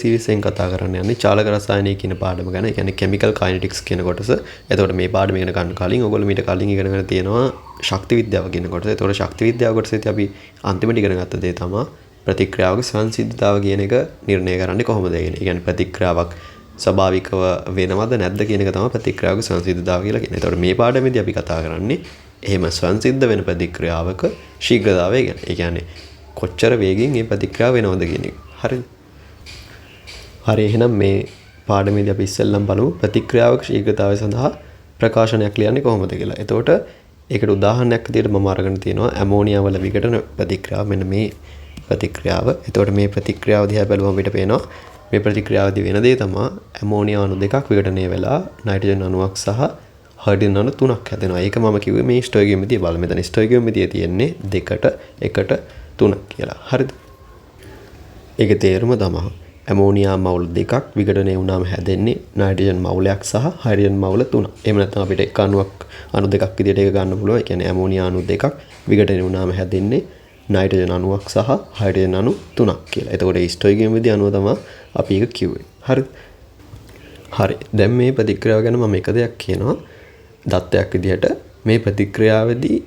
Series එකෙන් කතා කරන්න යන්නේ චාලක රසායනය කියන පාඩම ගැන. ඒ කියන්නේ කෙමිකල් කයිනෙටික්ස් කියන කොටස. එතකොට මේ පාඩම ඉගෙන ගන්න කලින් ඔයගොල්ලෝ මීට කලින් ඉගෙනගෙන තියෙනවා ශක්ති විද්‍යාව කියන කොටස. එතකොට ශක්ති විද්‍යාව කොටසේදී අපි අන්තිමට ඉගෙන ගත්ත දේ තමයි ප්‍රතික්‍රියාවක සංසිද්ධතාව කියන එක නිර්ණය කරන්නේ කොහොමද කියන. ඒ කියන්නේ ප්‍රතික්‍රියාවක් ස්වභාවිකව වෙනවද නැද්ද කියන එක තමයි ප්‍රතික්‍රියාවක සංසිද්ධතාව කියලා කියන්නේ. එතකොට මේ පාඩමේදී අපි කතා කරන්නේ එහෙම සංසිද්ධ වෙන ප්‍රතික්‍රියාවක ශීඝ්‍රතාවය ගැන. ඒ කියන්නේ කොච්චර වේගෙන් මේ ප්‍රතික්‍රියාව වෙනවද කියන එක. හරිද? හරි, එහෙනම් මේ පාඩමේදී අපි ඉස්සෙල්ලම බලමු ප්‍රතික්‍රියාවක ශීඝ්‍රතාවය සඳහා ප්‍රකාශනයක් ලියන්නේ කොහොමද කියලා. එතකොට ඒකට උදාහරණයක් විදිහට මම අරගෙන තියෙනවා ඇමෝනියා වල විඝටන ප්‍රතික්‍රියාව. මෙන්න මේ ප්‍රතික්‍රියාව. එතකොට මේ ප්‍රතික්‍රියාව දිහා බැලුවම අපිට පේනවා මේ ප්‍රතික්‍රියාවදී වෙන දේ තමයි ඇමෝනියා අණු දෙකක් විඝටනය වෙලා නයිට්‍රජන් අණුවක් සහ හයිඩ්‍රජන් අණු තුනක් හැදෙනවා. ඒක මම කිව්වේ මේ ස්ටොයිකියෝමෙට්‍රි බලන්න. මෙතන ස්ටොයිකියෝමෙට්‍රිය තියෙන්නේ 2ට 1ට 3 කියලා. හරිද? ඒකේ තේරුම තමයි ඇමෝනියා මවුල් දෙකක් විඝටනය වුණාම හැදෙන්නේ නයිට්‍රජන් මවුලයක් සහ හයිඩ්‍රජන් මවුල තුනක්. එහෙම නැත්නම් අපිට එක අණු දෙකක් විදිහට ඒක ගන්න පුළුවන්. ඒ කියන්නේ ඇමෝනියා අණු දෙකක් විඝටනය වුණාම හැදෙන්නේ නයිට්‍රජන් අණුවක් සහ හයිඩ්‍රජන් අණු තුනක් කියලා. එතකොට ඒ ස්ටොයිකියෝමෙට්‍රි අණුව තමයි අපි ඒක කිව්වේ. හරිද? හරි. දැන් මේ ප්‍රතික්‍රියාව ගැන මම එක දෙයක් කියනවා. දත්තයක් විදිහට මේ ප්‍රතික්‍රියාවේදී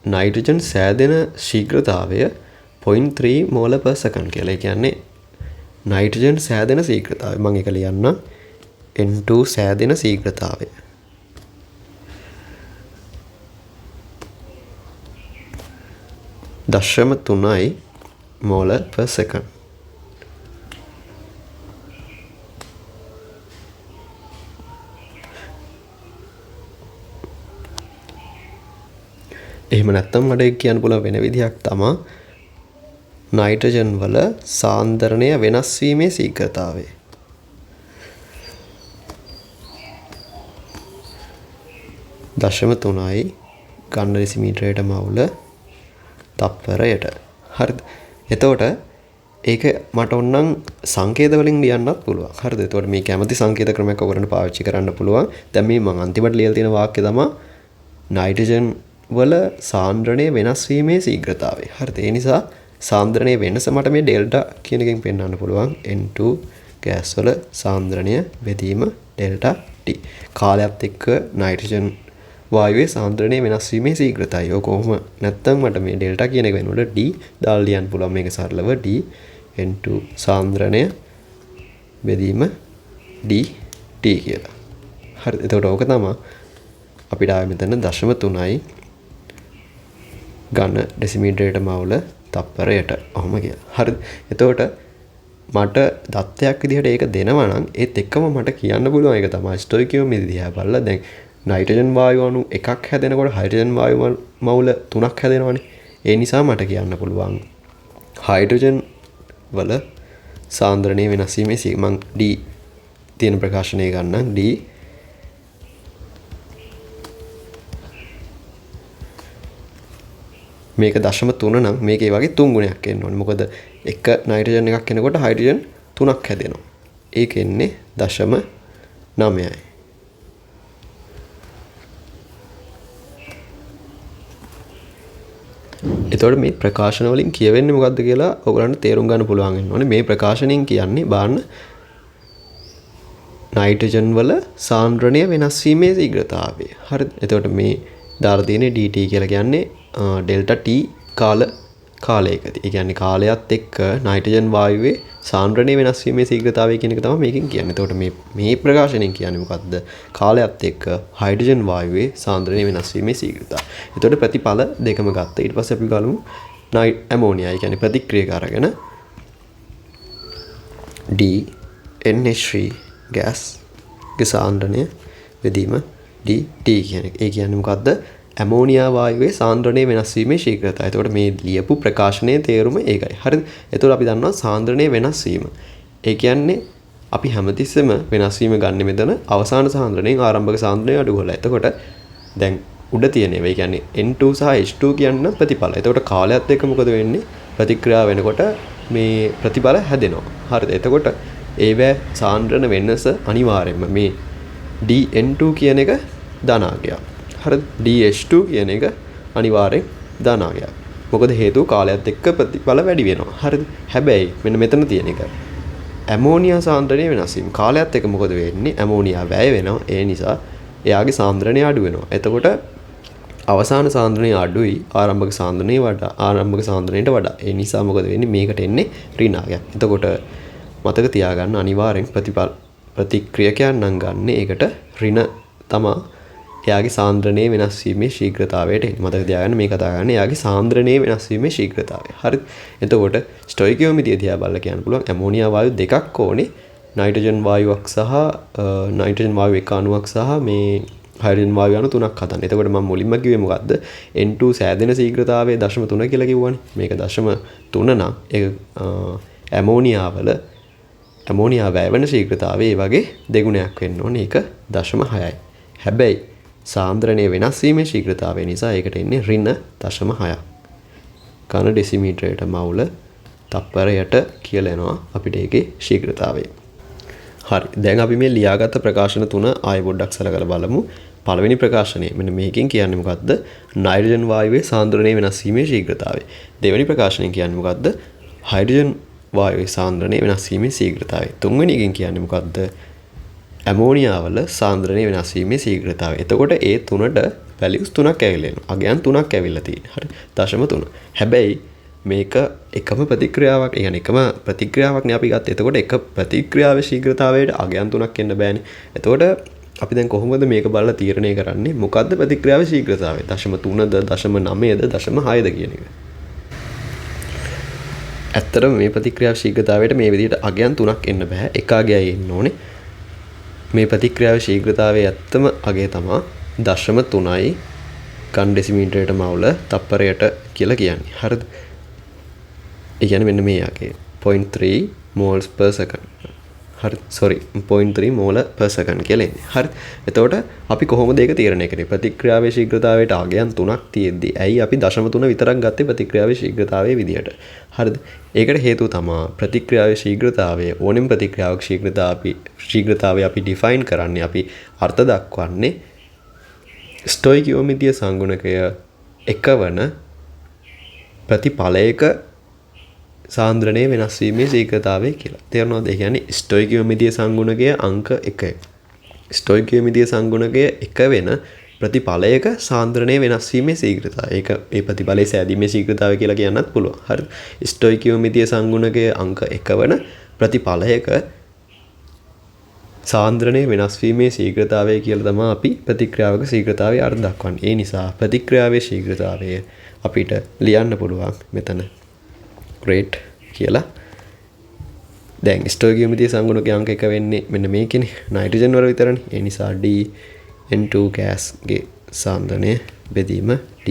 නයිට්‍රජන් සෑදෙන ශීඝ්‍රතාවය 0.3 මෝල් per second කියලා. ඒ කියන්නේ නයිට්‍රජන් සෑදෙන ශීඝ්‍රතාවය. මම ඒක ලියන්න. N2 සෑදෙන ශීඝ්‍රතාවය. දශම 3යි මෝල් per second. එහෙම නැත්නම් මට කියන්න පුළුවන් වෙන විදිහක් තමයි නයිට්‍රජන් වල සාන්ද්‍රණය වෙනස් වීමේ ශීඝ්‍රතාවය. දශම 3යි ඝන දෙසිමීටරයට මවුල තප්පරයට. හරිද? එතකොට ඒක මට ඕනනම් සංකේත වලින් ලියන්නත් පුළුවන්. හරිද? එතකොට මේ කැමති සංකේත ක්‍රමයක් ඔයගොල්ලන්ට පාවිච්චි කරන්න පුළුවන්. දැන් මේ මම අන්තිමට ලියලා තියෙන වාක්‍ය තමයි නයිට්‍රජන් වල සාන්ද්‍රණය වෙනස් වීමේ ශීඝ්‍රතාවය. හරිද? ඒ නිසා සාන්ද්‍රණයේ වෙනස මට මේ ඩෙල්ටා කියන එකෙන් පෙන්වන්න පුළුවන්. N2 ගෑස් වල සාන්ද්‍රණය බෙදීම ඩෙල්ටා T. කාලයත් එක්ක නයිට්‍රජන් වායුවේ සාන්ද්‍රණය වෙනස් වීමේ ශීඝ්‍රතාවය. ඔය කොහොම නැත්තම් මට මේ ඩෙල්ටා කියන එක වෙනකොට D දාලා ලියන්න පුළුවන්. මේක සරලව D N2 සාන්ද්‍රණය බෙදීම D T කියලා. හරිද? එතකොට ඕක තමයි අපිට ආවේ මෙතන දශම 3යි ඝන ඩෙසිමීටරයට මවුල තප්පරයට. ඔහොම කියලා. හරිද? එතකොට මට දත්තයක් විදිහට ඒක දෙනවා නම් ඒත් එක්කම මට කියන්න පුළුවන් ඒක තමයි ස්ටොයිකියෝමෙට්‍රි දිහා බලලා දැන් නයිට්‍රජන් වායු අණු එකක් හැදෙනකොට හයිඩ්‍රජන් වායු මවුල තුනක් හැදෙනවනේ. ඒ නිසා මට කියන්න පුළුවන් හයිඩ්‍රජන් වල සාන්ද්‍රණය වෙනස් වීමේ මම D තියෙන ප්‍රකාශනය ගන්නම්. D මේක දශම 3 නම් මේකේ වගේ 3 ගුණයක් එන්න ඕනේ. මොකද එක නයිට්‍රජන් එකක් එනකොට හයිඩ්‍රජන් 3ක් හැදෙනවා. ඒක එන්නේ දශම 9යි. එතකොට මේ ප්‍රකාශන වලින් කියවෙන්නේ මොකද්ද කියලා ඔයගලන්ට තේරුම් ගන්න පුළුවන් වෙන්න ඕනේ. මේ ප්‍රකාශනයෙන් කියන්නේ බලන්න නයිට්‍රජන් වල සාන්ද්‍රණය වෙනස් වීමේ ශීඝ්‍රතාවය. හරිද? එතකොට මේ දාලා තියෙන්නේ dt කියලා කියන්නේ ඩෙල්ටා T කාලයකදී. ඒ කියන්නේ කාලයත් එක්ක නයිට්‍රජන් වායුවේ සාන්ද්‍රණය වෙනස් වීමේ ශීඝ්‍රතාවය කියන එක තමයි මේකෙන් කියන්නේ. එතකොට මේ ප්‍රකාශනයෙන් කියන්නේ මොකද්ද? කාලයත් එක්ක හයිඩ්‍රජන් වායුවේ සාන්ද්‍රණය වෙනස් වීමේ ශීඝ්‍රතාවය. එතකොට ප්‍රතිඵල දෙකම ගත්තා. ඊට පස්සේ අපි ගලමු ඇමෝනියා. ඒ කියන්නේ ප්‍රතික්‍රියක අරගෙන D NH3 gas ගේ සාන්ද්‍රණය බෙදීම dt කියන එක. ඒ කියන්නේ මොකද්ද? ඇමෝනියා වායුවේ සාන්ද්‍රණය වෙනස් වීමේ ශීඝ්‍රතාවය. එතකොට මේ ලියපු ප්‍රකාශනයේ තේරුම ඒකයි. හරිද? එතකොට අපි දන්නවා සාන්ද්‍රණය වෙනස් වීම. ඒ කියන්නේ අපි හැමතිස්සෙම වෙනස් වීම ගන්න මෙතන අවසාන සාන්ද්‍රණයෙන් ආරම්භක සාන්ද්‍රණය අඩු කරලා. එතකොට දැන් උඩ තියෙන ඒවා. ඒ කියන්නේ N2 සහ H2 කියන ප්‍රතිඵල. එතකොට කාලයත් එක්ක මොකද වෙන්නේ? ප්‍රතික්‍රියාව වෙනකොට මේ ප්‍රතිඵල හැදෙනවා. හරිද? එතකොට ඒවැ සාන්ද්‍රණ වෙනස අනිවාර්යයෙන්ම මේ DN2 කියන එක ධනාංගයක්. හරිද? DH2 කියන එක අනිවාර්යෙන් ධනාංගයක්. මොකද හේතුව කාලයත් එක්ක ප්‍රතිඵල වැඩි වෙනවා. හරිද? හැබැයි මෙන්න මෙතන තියෙන එක ඇමෝනියා සාන්ද්‍රණය වෙනස් වීම කාලයත් එක්ක මොකද වෙන්නේ? ඇමෝනියා වැය වෙනවා. ඒ නිසා එයාගේ සාන්ද්‍රණය අඩු වෙනවා. එතකොට අවසාන සාන්ද්‍රණය අඩුයි ආරම්භක සාන්ද්‍රණයට වඩා. ඒ නිසා මොකද වෙන්නේ? මේකට එන්නේ ඍණාගයක්. එතකොට මතක තියාගන්න අනිවාර්යෙන් ප්‍රතික්‍රියකයන් නම් ගන්න ඒකට ඍණ තමා එයාගේ සාන්ද්‍රණයේ වෙනස් වීමේ ශීඝ්‍රතාවයට එන්නේ. මතක තියාගන්න මේ කතා කරන්නේ එයාගේ සාන්ද්‍රණයේ වෙනස් වීමේ ශීඝ්‍රතාවය. හරිද? එතකොට ස්ටොයිකියෝමීදිය දිහා බලලා කියන්න පුළුවන් ඇමෝනියා වායු දෙකක් ඕනේ. නයිට්‍රජන් වායුවක් සහ නයිට්‍රජන් වායු එක අණුවක් සහ මේ හයිඩ්‍රජන් වායු අණු තුනක් හදන්න. එතකොට මම මුලින්ම කිව්වේ මොකද්ද? N2 සෑදෙන ශීඝ්‍රතාවය 0.3 කියලා කිව්වනේ. මේක 0.3 නම් ඒක ඇමෝනියා වැය වෙන ශීඝ්‍රතාවය ඒ වගේ දෙගුණයක් වෙන්න ඕනේ. ඒක 0.6යි. හැබැයි සාන්ද්‍රණය වෙනස් වීමේ ශීඝ්‍රතාවය නිසා ඒකට එන්නේ ඍණ 0.6ක්. ඝන ඩෙසිමීටරයට මවුල තප්පරයට කියලා එනවා අපිට ඒකේ ශීඝ්‍රතාවය. හරි. දැන් අපි මේ ලියාගත්ත ප්‍රකාශන තුන ආයෙ පොඩ්ඩක් සලකලා බලමු. පළවෙනි ප්‍රකාශනය මෙන්න මේකෙන් කියන්නේ මොකද්ද? නයිට්‍රජන් වායුවේ සාන්ද්‍රණය වෙනස් වීමේ ශීඝ්‍රතාවය. දෙවෙනි ප්‍රකාශනයෙන් කියන්නේ මොකද්ද? හයිඩ්‍රජන් වායුවේ සාන්ද්‍රණය වෙනස් වීමේ ශීඝ්‍රතාවය. තුන්වෙනි එකෙන් කියන්නේ මොකද්ද? ඇමෝනියා වල සාන්ද්‍රණය වෙනස් වීමේ ශීඝ්‍රතාවය. එතකොට ඒ තුනට වැලියුස් තුනක් ඇවිල්ලා එනවා. අගයන් තුනක් ඇවිල්ලා තියෙනවා. හරි. 0.3. හැබැයි මේක එකම ප්‍රතික්‍රියාවක්. يعني එකම ප්‍රතික්‍රියාවක් නේ අපි ගත්තේ. එතකොට එක ප්‍රතික්‍රියාවේ ශීඝ්‍රතාවයට අගයන් තුනක් එන්න බෑනේ. එතකොට අපි දැන් කොහොමද මේක බලලා තීරණය කරන්නේ? මොකද්ද ප්‍රතික්‍රියාවේ ශීඝ්‍රතාවය? 0.3ද 0.9ද 0.6ද කියන එක. ඇත්තටම මේ ප්‍රතික්‍රියාවේ ශීඝ්‍රතාවයට මේ විදිහට අගයන් තුනක් එන්න බෑ. එක අගයයි එන්න ඕනේ. මේ ප්‍රතික්‍රියාවේ ශීඝ්‍රතාවයේ ඇත්තම අගය තමයි 0.3යි ඝන ඩෙසිමීටරයට මවුල තප්පරයට කියලා කියන්නේ. හරිද? ඒ කියන්නේ මෙන්න මේ අගය 0.3 moles per second. හරි. sorry 0.3 mole per second කියලා එන්නේ. හරි. එතකොට අපි කොහොමද ඒක තීරණය කරේ? ප්‍රතික්‍රියාවේ ශීඝ්‍රතාවයට අගයන් 3ක් තියෙද්දි ඇයි අපි 0.3 විතරක් ගත්තේ ප්‍රතික්‍රියාවේ ශීඝ්‍රතාවයේ විදියට? හරිද? ඒකට හේතුව තමයි ප්‍රතික්‍රියාවේ ශීඝ්‍රතාවය ඕනෙම ප්‍රතික්‍රියාවක ශීඝ්‍රතාවය අපි ඩිෆයින් කරන්නේ අපි අර්ථ දක්වන්නේ ස්ටොයිකියෝමීතිය සංගුණකය එකවන ප්‍රතිඵලයක සාන්ද්‍රණය වෙනස් වීමේ ශීඝ්‍රතාවය කියලා. තේරෙනවද? ඒ කියන්නේ ස්ටොයිකියෝමීතිය සංගුණකය අංක 1යි. ස්ටොයිකියෝමීතිය සංගුණකය 1 වෙන ප්‍රතිඵලයක සාන්ද්‍රණය වෙනස් වීමේ ශීඝ්‍රතාවය. ඒක ඒ ප්‍රතිඵලයේ සෑදීමේ ශීඝ්‍රතාවය කියලා කියන්නත් පුළුවන්. හරිද? ස්ටොයිකියෝමීතිය සංගුණකය අංක 1 වන ප්‍රතිඵලයක සාන්ද්‍රණය වෙනස් වීමේ ශීඝ්‍රතාවය කියලා තමයි අපි ප්‍රතික්‍රියාවක ශීඝ්‍රතාවය අර්ථ දක්වන්නේ. ඒ නිසා ප්‍රතික්‍රියාවේ ශීඝ්‍රතාවය අපිට ලියන්න පුළුවන් මෙතන rate කියලා. දැන් ස්ටොයිකියෝමීතිය සංගුණකයේ අංක 1 වෙන්නේ මෙන්න මේකනේ. නයිට්‍රජන් වල විතරනේ. ඒ නිසා D N2 gas ගේ සාන්ද්‍රණය බෙදීම T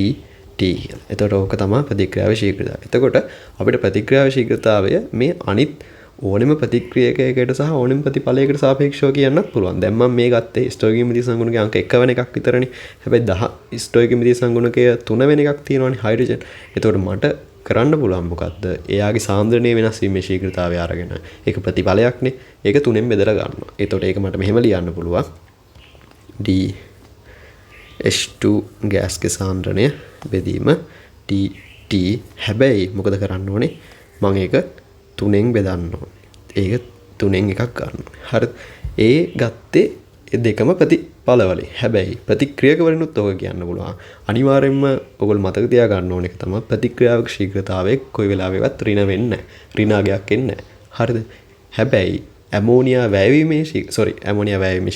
කියලා. එතකොට ඕක තමයි ප්‍රතික්‍රියාවේ ශීඝ්‍රතාවය. එතකොට අපිට ප්‍රතික්‍රියාවේ ශීඝ්‍රතාවය මේ අනිත් ඕනෙම ප්‍රතික්‍රියකයකට සහ ඕනෙම ප්‍රතිඵලයකට සාපේක්ෂව කියන්නත් පුළුවන්. දැන් මම මේ ගත්තේ ස්ටොයිකියෝමීතිය සංගුණකයේ අංක 1 වෙන එකක් විතරනේ. හැබැයි 10 ස්ටොයිකියෝමීතිය සංගුණකයේ 3 වෙන එකක් තියෙනවානේ හයිඩ්‍රජන්. එතකොට මට කරන්න පුළුවන් මොකද්ද? එයාගේ සාන්ද්‍රණය වෙනස් වීමේ ශීඝ්‍රතාවය අරගෙන ඒක ප්‍රතිඵලයක්නේ. ඒක 3ෙන් බෙදලා ගන්නවා. එතකොට ඒක මට මෙහෙම ලියන්න පුළුවන්. D H2 gas ගේ සාන්ද්‍රණය බෙදීම T හැබැයි මොකද කරන්න ඕනේ? මම ඒක 3ෙන් බෙදන්න ඕනේ. ඒක 3ෙන් එකක් ගන්න ඕනේ. හරිද? ඒ ගත්තේ ඒ දෙකම ප්‍රතිඵලවලින්. හැබැයි ප්‍රතික්‍රියකවලිනුත් ඔක කියන්න පුළුවන්. අනිවාර්යයෙන්ම ඔයගොල්ලෝ මතක තියාගන්න ඕන එක තමයි ප්‍රතික්‍රියාවක ශීඝ්‍රතාවයේ කොයි වෙලාවෙවත් ඍණ වෙන්නේ නැහැ. ඍණාගයක් එන්නේ නැහැ. හරිද? හැබැයි ඇමෝනියා වැයවීමේ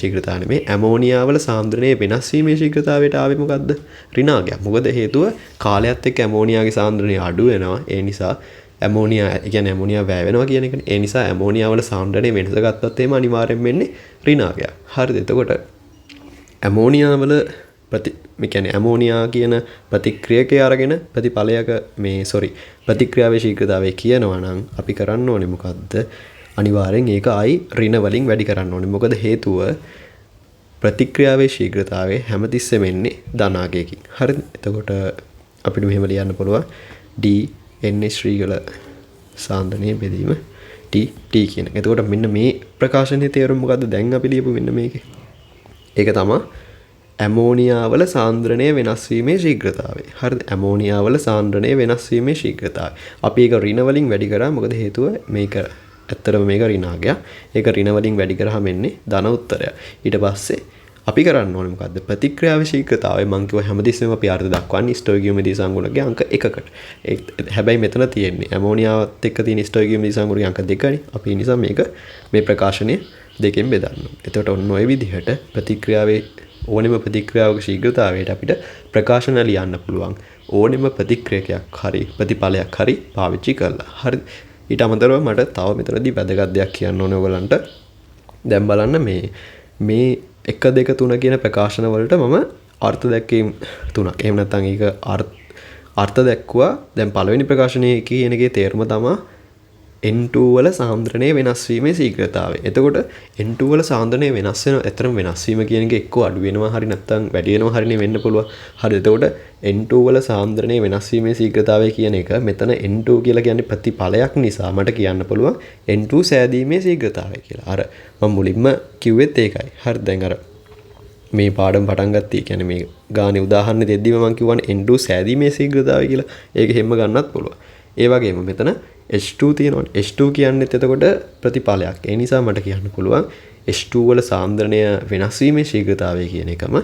ශීඝ්‍රතාව නෙමෙයි ඇමෝනියා වල සාන්ද්‍රණය වෙනස් වීමේ ශීඝ්‍රතාවයට ආවේ මොකද්ද? ඍණාගයක්. මොකද හේතුව කාලයත් එක්ක ඇමෝනියාගේ සාන්ද්‍රණය අඩු වෙනවා. ඒ නිසා ඇමෝනියා වැය වෙනවා කියන එකනේ. ඒ නිසා ඇමෝනියා වල සාන්ද්‍රණය වෙනස ගත්තොත් එහෙම අනිවාර්යෙන් වෙන්නේ ඍණාගයක්. හරිද? එතකොට ඇමෝනියා වල ඇමෝනියා කියන ප්‍රතික්‍රියකය අරගෙන ප්‍රතික්‍රියාවේ ශීඝ්‍රතාවය කියනවා නම් අපි කරන්න ඕනේ මොකද්ද? අනිවාර්යෙන් ඒක ආයි ඍණ වලින් වැඩි කරන්න ඕනේ. මොකද හේතුව ප්‍රතික්‍රියාවේ ශීඝ්‍රතාවය හැමතිස්සෙම එන්නේ ධනාගයකින්. හරිද? එතකොට අපිට මෙහෙම ලියන්න පුළුවන් D NH ශ්‍රීගල සාන්ද්‍රණය බෙදීම T කියන එක. එතකොට මෙන්න මේ ප්‍රකාශනයේ තේරුම මොකද්ද? දැන් අපි ලියපු මෙන්න මේකේ. ඒක තමයි ඇමෝනියා වල සාන්ද්‍රණය වෙනස් වීමේ ශීඝ්‍රතාවය. හරිද? ඇමෝනියා වල සාන්ද්‍රණය වෙනස් වීමේ ශීඝ්‍රතාවය. අපි ඒක ඍණ වලින් වැඩි කරා. මොකද හේතුව මේක ඇත්තටම මේක ඍණාගයක්. ඒක ඍණ වලින් වැඩි කරාම එන්නේ ධන උත්තරය. ඊට පස්සේ අපි කරන්න ඕනේ මොකද්ද? ප්‍රතික්‍රියාවේ ශීඝ්‍රතාවය මම කිව්වා හැමදෙස්සෙම අපි අර්ථ දක්වන්නේ ස්ටොයිකියෝමෙට්‍රි සංගුණකගේ අංක 1කට. හැබැයි මෙතන තියෙන්නේ ඇමෝනියාවත් එක්ක තියෙන ස්ටොයිකියෝමෙට්‍රි සංගුණකගේ අංක 2නේ. අපි ඒ නිසා මේක මේ ප්‍රකාශනය දෙකෙන් බෙදන්න ඕනේ. එතකොට ඔන්න ඔය විදිහට ප්‍රතික්‍රියාවේ ඕනෙම ප්‍රතික්‍රියාවක ශීඝ්‍රතාවයට අපිට ප්‍රකාශන ලියන්න පුළුවන්. ඕනෙම ප්‍රතික්‍රියකයක් හරි ප්‍රතිඵලයක් හරි පාවිච්චි කරලා. හරි. ඊට අමතරව මට තව මෙතනදී වැදගත් දෙයක් කියන්න ඕනේ ඔයගලන්ට. දැන් බලන්න මේ 1 2 3 කියන ප්‍රකාශන වලට මම අර්ථ දැක්වීම් 3ක්. එහෙම නැත්නම් ඒක අර්ථ දැක්වුවා. දැන් පළවෙනි ප්‍රකාශනයේ කියන එකේ තේරුම තමයි N2 වල සාන්ද්‍රණය වෙනස් වීමේ ශීඝ්‍රතාවය. එතකොට N2 වල සාන්ද්‍රණය වෙනස් වෙන අතරම වෙනස් වීම කියන එක එක්ක අඩු වෙනවා හරි නැත්නම් වැඩි වෙනවා හරිනේ වෙන්න පුළුවන්. හරි. එතකොට N2 වල සාන්ද්‍රණය වෙනස් වීමේ ශීඝ්‍රතාවය කියන එක මෙතන N2 කියලා කියන්නේ ප්‍රතිඵලයක් නිසා මට කියන්න පුළුවන් N2 සෑදීමේ ශීඝ්‍රතාවය කියලා. අර මම මුලින්ම කිව්වෙත් ඒකයි. හරි. දැන් අර මේ පාඩම පටන් ගත්තී කියන්නේ මේ ගානේ උදාහරණ දෙද්දිම මම කියවනේ N2 සෑදීමේ ශීඝ්‍රතාවය කියලා. ඒක හැම ගන්නත් පුළුවන්. ඒ වගේම මෙතන H2 තියෙනවනේ. H2 කියන්නේත් එතකොට ප්‍රතිඵලයක්. ඒ නිසා මට කියන්න පුළුවන් H2 වල සාන්ද්‍රණය වෙනස් වීමේ ශීඝ්‍රතාවය කියන එකම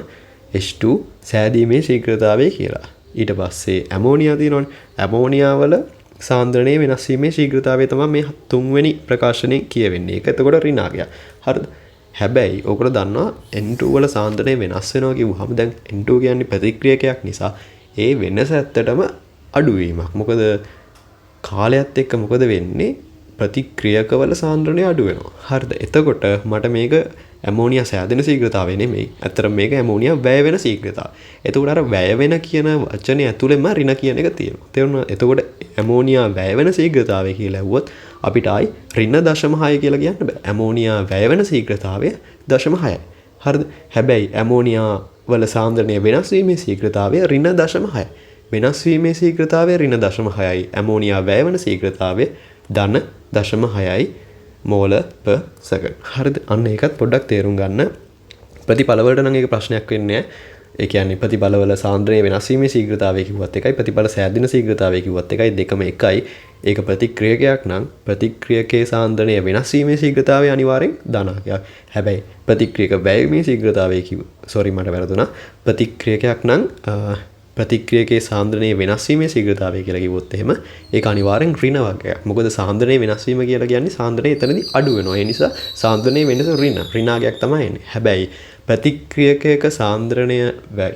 H2 සෑදීමේ ශීඝ්‍රතාවය කියලා. ඊට පස්සේ ඇමෝනියා තියෙනවනේ. ඇමෝනියා වල සාන්ද්‍රණය වෙනස් වීමේ ශීඝ්‍රතාවය තමයි මේ තුන්වෙනි ප්‍රකාශනයේ කියවෙන්නේ. ඒක එතකොට ඍණාගයක්. හරිද? හැබැයි ඔයගොල්ලෝ දන්නවා N2 වල සාන්ද්‍රණය වෙනස් වෙනවා කිව්වහම දැන් N2 කියන්නේ ප්‍රතික්‍රියකයක් නිසා ඒ වෙනස ඇත්තටම අඩුවීමක්. මොකද කාලයත් එක්ක මොකද වෙන්නේ? ප්‍රතික්‍රියකවල සාන්ද්‍රණය අඩු වෙනවා. හරිද? එතකොට මට මේක ඇමෝනියා සෑදෙන ශීඝ්‍රතාවය නෙමෙයි. ඇත්තටම මේක ඇමෝනියා වැය වෙන ශීඝ්‍රතාවය. එතකොට අර වැය වෙන කියන වචනේ ඇතුළෙම ඍණ කියන එක තියෙනවා. තේරුණා? එතකොට ඇමෝනියා වැය වෙන ශීඝ්‍රතාවය කියලා ඇහුවොත් අපිට ආයි ඍණ 0.6 කියලා කියන්න බෑ. ඇමෝනියා වැය වෙන ශීඝ්‍රතාවය 0.6යි. හරිද? හැබැයි ඇමෝනියා වල සාන්ද්‍රණය වෙනස් වීමේ ශීඝ්‍රතාවය ඍණ 0.6යි. වෙනස් වීමේ ශීඝ්‍රතාවය ඍණ 0.6යි. ඇමෝනියා වැය වෙන ශීඝ්‍රතාවය ධන 0.6යි මෝල per second. හරිද? අන්න ඒකත් පොඩ්ඩක් තේරුම් ගන්න. ප්‍රතිඵල වලට නම් ඒක ප්‍රශ්නයක් වෙන්නේ නැහැ. ඒ කියන්නේ ප්‍රතිඵල වල සාන්ද්‍රණය වෙනස් වීමේ ශීඝ්‍රතාවය කිව්වත් එකයි ප්‍රතිඵල සෑදෙන ශීඝ්‍රතාවය කිව්වත් එකයි දෙකම එකයි. ඒක ප්‍රතික්‍රියකයක් නම් ප්‍රතික්‍රියකයේ සාන්ද්‍රණය වෙනස් වීමේ ශීඝ්‍රතාවය අනිවාර්යෙන් ධනාංකයක්. හැබැයි ප්‍රතික්‍රියක වැය වීමේ ශීඝ්‍රතාවය මට වැරදුනා. ප්‍රතික්‍රියකයක් නම් ප්‍රතික්‍රියකයේ සාන්ද්‍රණය වෙනස් වීමේ ශීඝ්‍රතාවය කියලා කිව්වොත් එහෙම ඒක අනිවාර්යෙන් ඍණ වර්ගයක්. මොකද සාන්ද්‍රණය වෙනස් වීම කියලා කියන්නේ සාන්ද්‍රණය එතනදී අඩු වෙනවා. ඒ නිසා සාන්ද්‍රණයේ වෙනස ඍණාගයක් තමයි එන්නේ. හැබැයි ප්‍රතික්‍රියකයක සාන්ද්‍රණය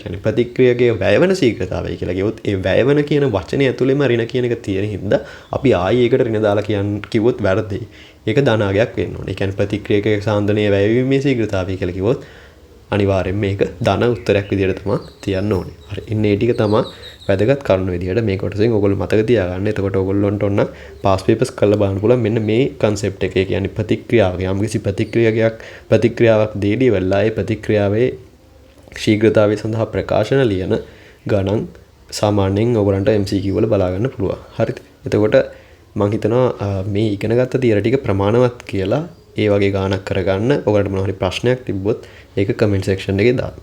කියන්නේ ප්‍රතික්‍රියකයේ වැයවන ශීඝ්‍රතාවය කියලා කිව්වොත් ඒ වැයවන කියන වචනේ ඇතුළෙම ඍණ කියන එක තියෙන හින්දා අපි ආයෙ ඒකට ඍණ දාලා කිව්වොත් වැරදියි. ඒක ධනාගයක් වෙන්න ඕනේ. ඒ කියන්නේ ප්‍රතික්‍රියකයේ සාන්ද්‍රණය වැයවීමේ ශීඝ්‍රතාවය කියලා කිව්වොත් අනිවාර්යෙන් මේක ධන උත්තරයක් විදිහට තමයි තියන්න ඕනේ. හරි. ඉන්නේ ඒ ටික තමයි වැදගත් කරුණු විදිහට මේ කොටසෙන් ඔයගොල්ලෝ මතක තියාගන්න. එතකොට ඔයගොල්ලන්ට ඔන්න පාස් පේපර්ස් කරලා බලන්න පුළුවන් මෙන්න මේ concept එක. ඒ කියන්නේ ප්‍රතික්‍රියාවක යම්කිසි ප්‍රතික්‍රියාවක් දීදී වෙලා ඒ ප්‍රතික්‍රියාවේ ශීඝ්‍රතාවය සඳහා ප්‍රකාශන ලියන ගණන් සාමාන්‍යයෙන් ඔයගොල්ලන්ට MCQ වල බලා ගන්න පුළුවන්. හරිද? එතකොට මම හිතනවා මේ ඉගෙනගත්ත තියර ටික ප්‍රමාණවත් කියලා ඒ වගේ ගානක් කරගන්න. ඔයගොල්ලන්ට මොනවා හරි ප්‍රශ්නයක් තිබ්බොත් ඒක කමෙන්ට් සෙක්ෂන් එකේ දාන්න.